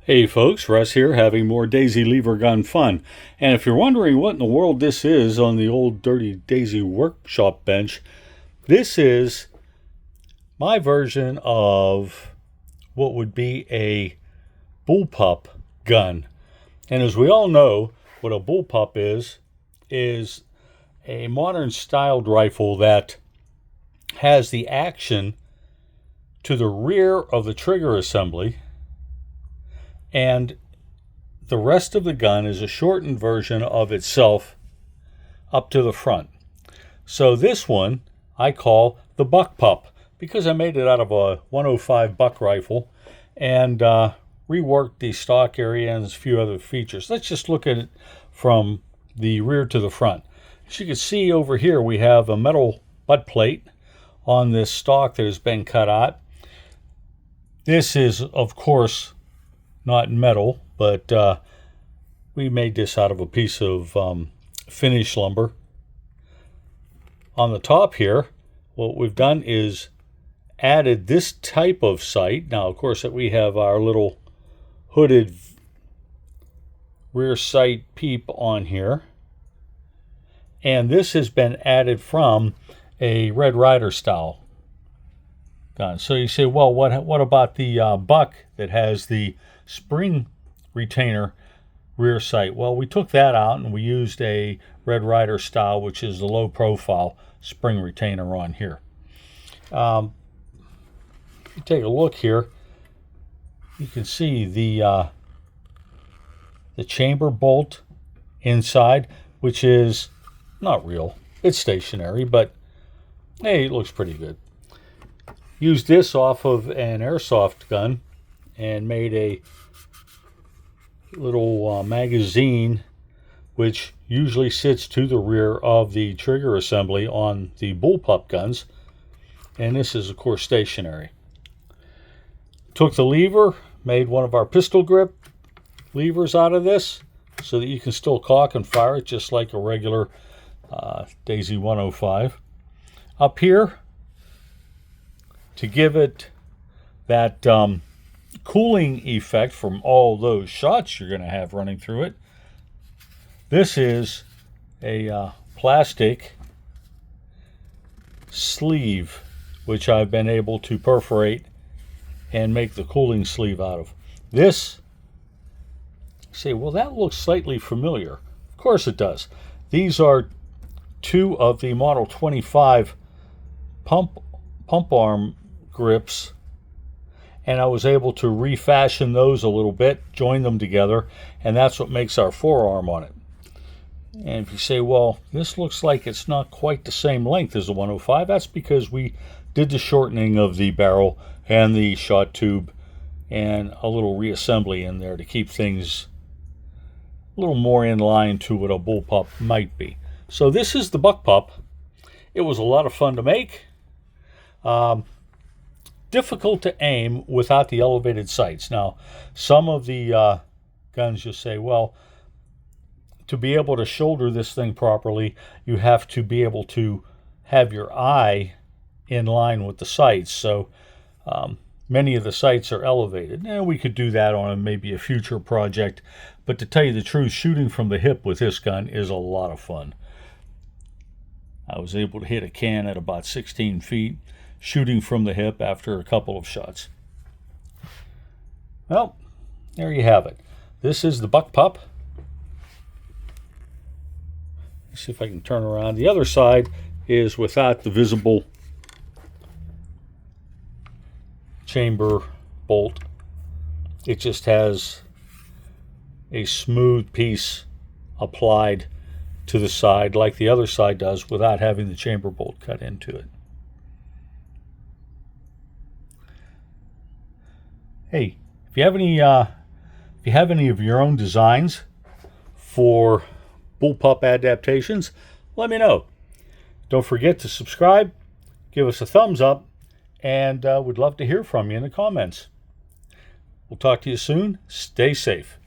Hey folks, Russ here, having more Daisy lever gun fun. And if you're wondering what in the world this is on the old dirty Daisy workshop bench, this is my version of what would be a bullpup gun. And as we all know, what a bullpup is a modern styled rifle that has the action to the rear of the trigger assembly, and the rest of the gun is a shortened version of itself up to the front. So this one I call the Buck Pup because I made it out of a 105 buck rifle and reworked the stock area and a few other features. Let's just look at it from the rear to the front. As you can see over here, we have a metal butt plate on this stock that has been cut out. This is, of course, not metal, but we made this out of a piece of finished lumber. On the top here, what we've done is added this type of sight. Now, of course, that we have our little hooded rear sight peep on here. And this has been added from a Red Ryder style gun. So you say, well, what about the Buck that has the spring retainer rear sight? Well, we took that out and we used a Red Ryder style, which is the low profile spring retainer on here. You take a look here, you can see the chamber bolt inside, which is not real. It's stationary, but hey, it looks pretty good. Used this off of an airsoft gun and made a little magazine which usually sits to the rear of the trigger assembly on the bullpup guns, and this is of course stationary. Took the lever, made one of our pistol grip levers out of this so that you can still cock and fire it just like a regular Daisy 105. Up here, to give it that cooling effect from all those shots you're going to have running through it, this is a plastic sleeve which I've been able to perforate and make the cooling sleeve out of. This, say, well, that looks slightly familiar. Of course it does. These are two of the Model 25 pump arm grips, and I was able to refashion those a little bit, join them together, and that's what makes our forearm on it. And if you say, well, this looks like it's not quite the same length as the 105, that's because we did the shortening of the barrel and the shot tube and a little reassembly in there to keep things a little more in line to what a bullpup might be. So this is the Buck Pup. It was a lot of fun to make. Difficult to aim without the elevated sights. Now, some of the guns just say, well, to be able to shoulder this thing properly, you have to be able to have your eye in line with the sights. So many of the sights are elevated. And we could do that on maybe a future project. But to tell you the truth, shooting from the hip with this gun is a lot of fun. I was able to hit a can at about 16 feet. Shooting from the hip after a couple of shots. Well, there you have it. This is the Buck Pup. Let's see if I can turn around. The other side is without the visible chamber bolt. It just has a smooth piece applied to the side like the other side does without having the chamber bolt cut into it. Hey, if you have any of your own designs for bullpup adaptations, let me know. Don't forget to subscribe, give us a thumbs up, and we'd love to hear from you in the comments. We'll talk to you soon. Stay safe.